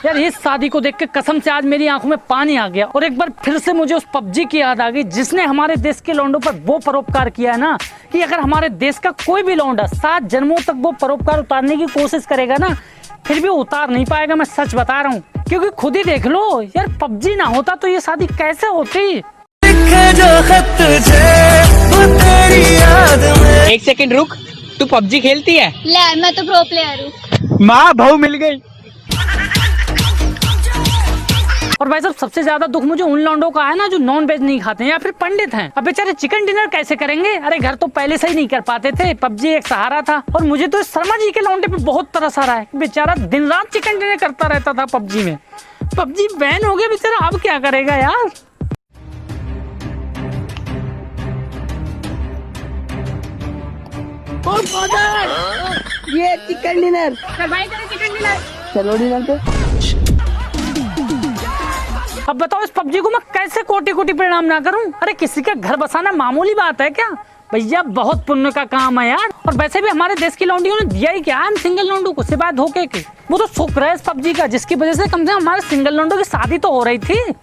यार इस शादी को देख के कसम से आज मेरी आंखों में पानी आ गया और एक बार फिर से मुझे उस पबजी की याद आ गई जिसने हमारे देश के लौंडों पर वो परोपकार किया है ना कि अगर हमारे देश का कोई भी लौंडा 7 जन्मों तक वो परोपकार उतारने की कोशिश करेगा ना फिर भी उतार नहीं पाएगा। मैं सच बता रहा हूँ, क्योंकि खुद ही देख लो यार, पबजी ना होता तो ये शादी कैसे होती। एक सेकंड रुक, तू पबजी खेलती है? ले मैं तो प्रो प्लेयर हूँ। माँ बहू मिल गई। और भाई साहब सबसे ज्यादा दुख मुझे उन लौंडों का है ना जो नॉन वेज नहीं खाते हैं या फिर पंडित हैं। अब बेचारे चिकन डिनर कैसे करेंगे? अरे घर तो पहले से ही नहीं कर पाते थे, पबजी एक सहारा था। और मुझे तो इस शर्मा जी के लौंडे पे बहुत तरस आ रहा है, बेचारा दिन रात चिकन डिनर करता रहता था पबजी में। पबजी बैन हो गया बेचारा, अब क्या करेगा यार। ये चिकन डिनर, चलो डिनर पे। अब बताओ इस पबजी को मैं कैसे कोटि कोटि प्रणाम ना करूं? अरे किसी का घर बसाना मामूली बात है क्या भैया? बहुत पुण्य का काम है यार। और वैसे भी हमारे देश की लौंडियों ने दिया ही क्या हम सिंगल लौंडों को सिवाय धोखे के। वो तो शुक्र है इस पबजी का जिसकी वजह से कम से कम हमारे सिंगल लौंडों की शादी तो हो रही थी।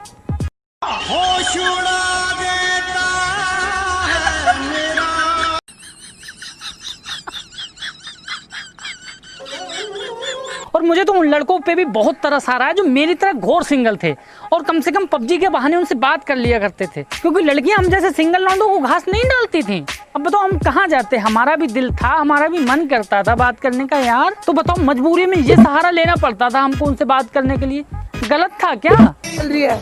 और मुझे तो उन लड़कों पे भी बहुत तरस आ रहा है जो मेरी तरह घोर सिंगल थे और कम से कम पबजी के बहाने उनसे बात कर लिया करते थे, क्योंकि लड़कियां हम जैसे सिंगल लौंडों को घास नहीं डालती थी। अब बताओ हम कहाँ जाते? हमारा भी दिल था, हमारा भी मन करता था बात करने का यार। तो बताओ मजबूरी में ये सहारा लेना पड़ता था हमको उनसे बात करने के लिए। गलत था क्या? चल रही है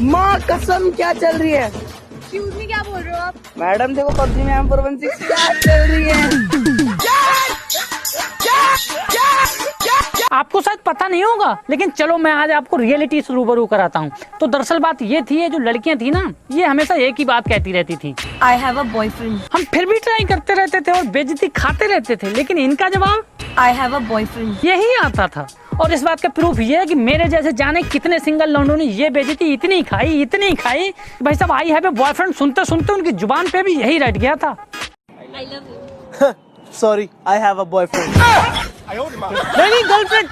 माँ कसम, क्या चल रही है? एक्सक्यूज मी, क्या बोल रहे हो आप? मैडम देखो पबजी में M416 क्या चल रही है। आपको शायद पता नहीं होगा, लेकिन चलो मैं आज आपको रियलिटी से रूबरू कराता हूँ। तो दरअसल बात ये थी, ये जो लड़कियां थी ना, ये हमेशा एक ही बात कहती रहती थी, I have a boyfriend. हम फिर भी ट्राई करते रहते थे और बेइज्जती खाते रहते थे, लेकिन इनका जवाब I have a boyfriend. यही आता था। और इस बात का प्रूफ ये है कि मेरे जैसे जाने कितने सिंगल लौंडों ने ये बेइज्जती इतनी खाई भाई साहब आई हैव ए बॉयफ्रेंड सुनते सुनते उनकी जुबान पे भी यही रट गया था। I love you. Sorry I have a boyfriend. नहीं गर्लफ्रेंड।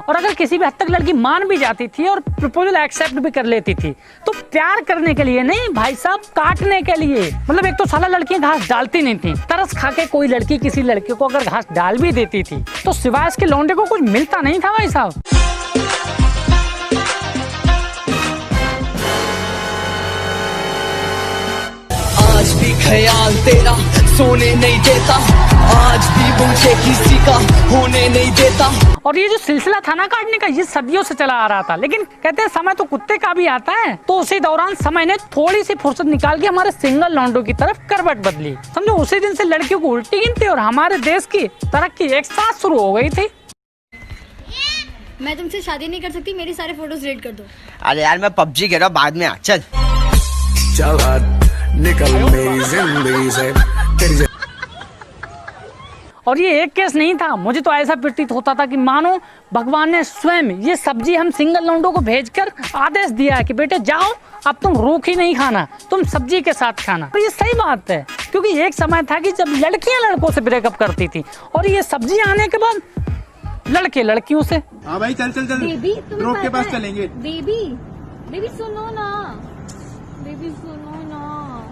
और अगर किसी भी हद तक लड़की मान भी जाती थी और प्रपोजल एक्सेप्ट भी कर लेती थी तो प्यार करने के लिए नहीं भाई साहब, काटने के लिए। मतलब एक तो साला लड़कियां घास डालती नहीं थी, तरस खा के कोई लड़की किसी लड़के को अगर घास डाल भी देती थी तो सिवाय इसके लौंडे को कुछ मिलता नहीं था भाई साहब। आज भी ख्याल तेरा सोने नहीं देता, आज भी मुझे किसी का होने नहीं देता। और ये जो सिलसिला था ना काटने का, ये सदियों से चला आ रहा था, लेकिन कहते हैं समय तो कुत्ते का भी आता है। तो उसी दौरान समय ने थोड़ी सी फुर्सत निकाल के हमारे सिंगल लौंडों की तरफ करवट बदली। समझो उसी दिन से लड़कियों को उल्टी गिनती और हमारे देश की तरक्की एक साथ शुरू हो गई थी। मैं तुमसे शादी नहीं कर सकती, मेरी सारे फोटोज डिलीट कर दो। अरे यार मैं पबजी खेल रहा हूँ, बाद में आ। चल निकल मेरी जिंदगी से तेरी। और ये एक केस नहीं था, मुझे तो ऐसा प्रतीत होता था कि मानो भगवान ने स्वयं ये सब्जी हम सिंगल लौंडों को भेजकर आदेश दिया है कि बेटे जाओ, अब तुम रूख ही नहीं खाना, तुम सब्जी के साथ खाना। तो ये सही बात है, क्योंकि एक समय था कि जब लड़कियां लड़कों से ब्रेकअप करती थी और ये सब्जी आने के बाद लड़के लड़कियों से। हाँ भाई चल चल चल, बेबी ड्रॉप के पास चलेंगे। बेबी सुनो ना, बेबी सुनो ना।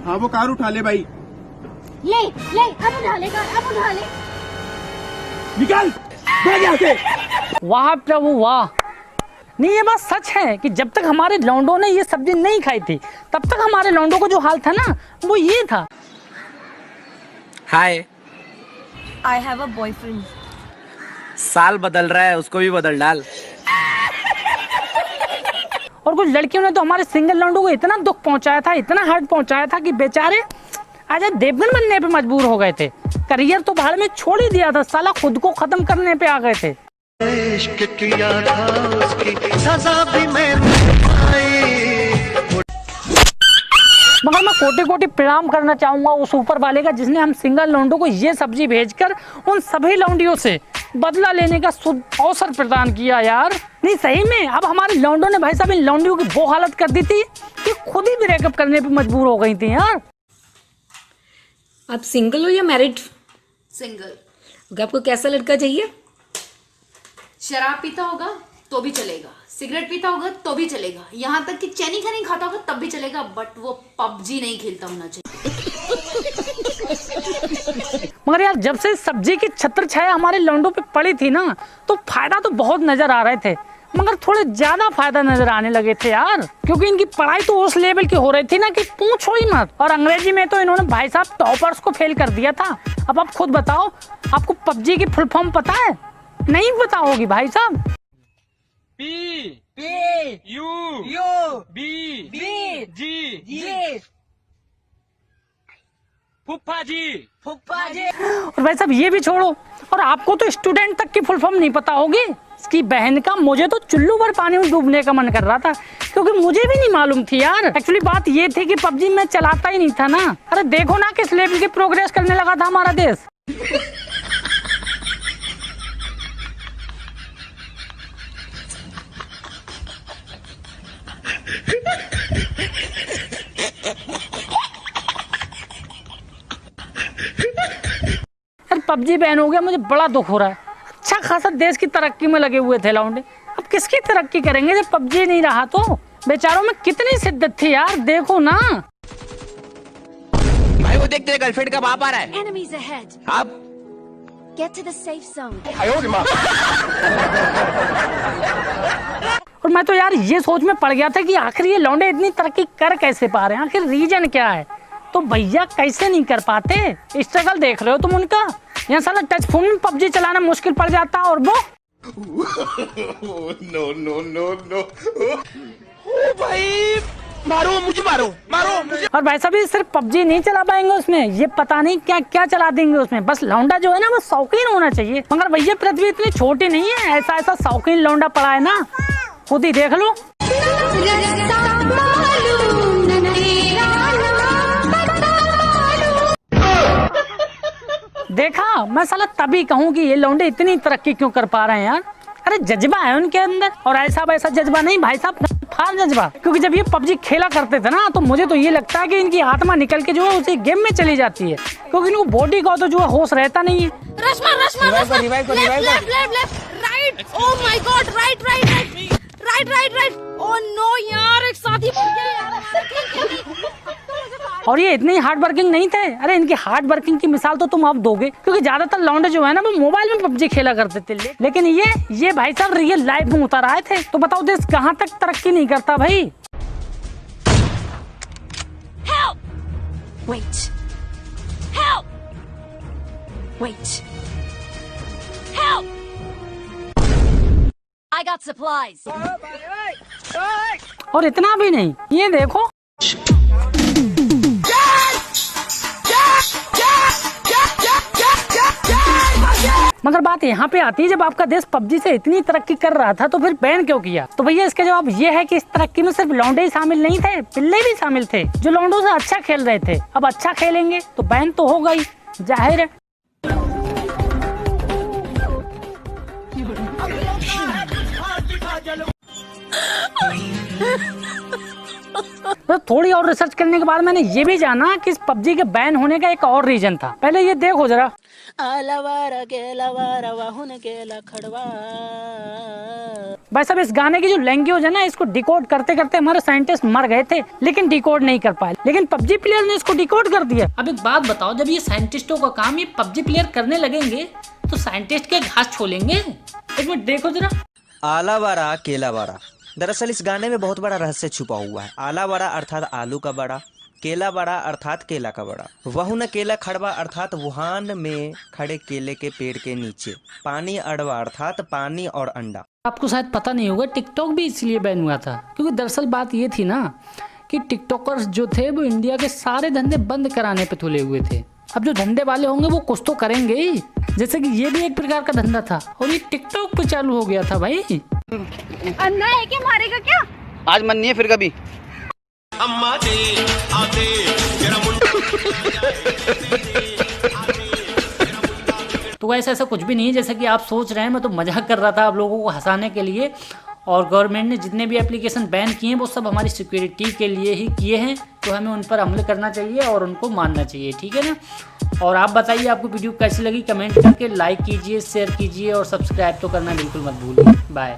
हाँ वो कार उठा ले भाई। ले अब उठा ले कार, अब उठा ले। निकाल भाग यहाँ से। वाह प्रभु वाह। नहीं ये बात सच है कि जब तक हमारे लौंडों ने ये सब्जी नहीं खाई थी तब तक हमारे लौंडों को जो हाल था ना वो ये था। हाय I have a boyfriend. साल बदल रहा है, उसको भी बदल डाल। और कुछ लड़कियों ने तो हमारे सिंगल लौंडों को इतना दुख पहुंचाया था, इतना हर्ट पहुंचाया था कि बेचारे आज देवगन बनने पे मजबूर हो गए थे। करियर तो भाड़ में छोड़ ही दिया था, साला खुद को खत्म करने पे आ गए थे। इश्क किया था उसकी सजा भी मैंने पाई। मगर मैं कोटि कोटि प्रणाम करना चाहूंगा उस ऊपर वाले का जिसने हम सिंगल लौंडों को ये सब्जी भेजकर उन सभी लौंडियों से बदला लेने का अवसर प्रदान किया यार। नहीं सही में अब हमारे लौंडों ने भाई साहब इन लौंडियों की वो हालत कर दी थी कि खुद ही ब्रेकअप करने पे मजबूर हो गई थी यार। आप सिंगल हो या मैरिड? सिंगल। आपको कैसा लड़का चाहिए? शराब पीता होगा तो भी चलेगा, सिगरेट पीता होगा तो भी चलेगा, यहाँ तक कि चैनी का नहीं खाता होगा तब भी चलेगा, बट वो पबजी नहीं खेलता होना चाहिए। मगर यार जब से सब्जी की छत्र छाया हमारे लौंडों पे पड़ी थी ना, तो फायदा तो बहुत नजर आ रहे थे, मगर थोड़े ज्यादा फायदा नजर आने लगे थे यार, क्योंकि इनकी पढ़ाई तो उस लेवल की हो रही थी ना कि पूछो ही मत। और अंग्रेजी में तो इन्होंने भाई साहब टॉपर्स को फेल कर दिया था। अब आप खुद बताओ, आपको पबजी की फुल फॉर्म पता है? नहीं पता होगी भाई साहब। और भाई साहब ये भी छोड़ो, और आपको तो स्टूडेंट तक की फुल फॉर्म नहीं पता होगी। इसकी बहन का मुझे तो चुल्लू भर पानी में डूबने का मन कर रहा था, क्योंकि मुझे भी नहीं मालूम थी यार। एक्चुअली बात ये थी कि पबजी मैं चलाता ही नहीं था ना। अरे देखो ना किस लेवल की प्रोग्रेस करने लगा था हमारा देश। पबजी बैन हो गया, मुझे बड़ा दुख हो रहा है। अच्छा खासा देश की तरक्की में लगे हुए थे लौंडे, अब किसकी तरक्की करेंगे जब पबजी नहीं रहा तो। बेचारों में कितनी शिद्दत थी यार, देखो ना। भाई वो देख तेरे गर्लफ्रेंड का बाप आ रहा है। Enemies ahead. अब Get to the safe zone. और मैं तो यार ये सोच में पड़ गया था कि आखिर ये लौंडे इतनी तरक्की कर कैसे पा रहे हैं, आखिर रीजन क्या है। तो भैया कैसे नहीं कर पाते, स्ट्रगल देख रहे हो तुम उनका। यहाँ साला टच फोन में पबजी चलाना मुश्किल पड़ जाता, और वो नो ओ भाई मारो मुझे, मारो मुझे। और भाई साहब ये सिर्फ पबजी नहीं चला पाएंगे उसमें, ये पता नहीं क्या क्या चला देंगे उसमें। बस लौंडा जो है ना वो शौकीन होना चाहिए, मगर भैया पृथ्वी इतनी छोटी नहीं है, ऐसा ऐसा शौकीन लौंडा पड़ा है ना, खुद ही देख लो। देखा, मैं साला तभी कहूँ कि ये लौंडे इतनी तरक्की क्यों कर पा रहे हैं यार। अरे जज्बा है उनके अंदर, और ऐसा वैसा जज्बा नहीं भाई साहब, फार जज्बा। क्योंकि जब ये पबजी खेला करते थे ना, तो मुझे तो ये लगता है कि इनकी आत्मा निकल के जो है उसी गेम में चली जाती है, क्योंकि इनको बॉडी का तो जो है होश रहता नहीं है। Right, oh my god, right. Oh no यार, एक साथी बन गया यार। और ये इतनी हार्ड वर्किंग नहीं थे। अरे इनकी हार्ड वर्किंग की मिसाल तो तुम अब दोगे, क्योंकि ज्यादातर लौंडे जो है ना वो मोबाइल में पबजी खेला करते थे, लेकिन ये भाई साहब रियल लाइफ में उतर आए थे। तो बताओ देश कहाँ तक तरक्की नहीं करता भाई। Wait. Help! Wait. Help! I got supplies. और इतना भी नहीं, ये देखो मगर बात यहाँ पे आती है, जब आपका देश पबजी से इतनी तरक्की कर रहा था तो फिर बैन क्यों किया। तो भैया इसका जवाब ये है कि इस तरक्की में सिर्फ लौंडे ही शामिल नहीं थे, पिल्ले भी शामिल थे, जो लौंडों से अच्छा खेल रहे थे। अब अच्छा खेलेंगे तो बैन तो होगा ही, जाहिर है। तो थोड़ी और रिसर्च करने के बाद मैंने ये भी जाना कि इस पबजी के बैन होने का एक और रीजन था। पहले ये देखो जरा, भाई साहब इस गाने की जो लैंग्वेज है ना, इसको डिकोड करते करते हमारे साइंटिस्ट मर गए थे, लेकिन डिकोड नहीं कर पाए, लेकिन पबजी प्लेयर ने इसको डिकोड कर दिया। अब एक बात बताओ, जब ये साइंटिस्टों का काम ये पबजी प्लेयर करने लगेंगे तो साइंटिस्ट के घास छोलेंगे। एक मिनट देखो जरा, आला बारा केला बारा। दरअसल इस गाने में बहुत बड़ा रहस्य छुपा हुआ है। आला बड़ा अर्थात आलू का बड़ा, केला बड़ा अर्थात केला का बड़ा, वहु न केला खड़वा अर्थात वुहान में खड़े केले के पेड़ के नीचे, पानी अड़वा अर्थात पानी और अंडा। आपको शायद पता नहीं होगा, टिकटॉक भी इसलिए बैन हुआ था, क्योंकि दरअसल बात ये थी ना कि टिकटॉकर्स जो थे वो इंडिया के सारे धंधे बंद कराने पे तुले हुए थे। अब जो धंधे वाले होंगे वो कुछ तो करेंगे ही, जैसे कि ये भी एक प्रकार का धंधा था, और ये टिकटॉक पे चालू हो गया था भाई। अन्ना है क्या, मारेगा क्या? आज मन नहीं है फिर कभी। तो गाइस ऐसा कुछ भी नहीं है जैसा कि आप सोच रहे हैं, मैं तो मजाक कर रहा था आप लोगों को हंसाने के लिए। और गवर्नमेंट ने जितने भी एप्लीकेशन बैन किए हैं वो सब हमारी सिक्योरिटी के लिए ही किए हैं, तो हमें उन पर अमल करना चाहिए और उनको मानना चाहिए, ठीक है ना। और आप बताइए आपको वीडियो कैसी लगी, कमेंट करके लाइक कीजिए, शेयर कीजिए और सब्सक्राइब तो करना बिल्कुल मत भूलिए। बाय।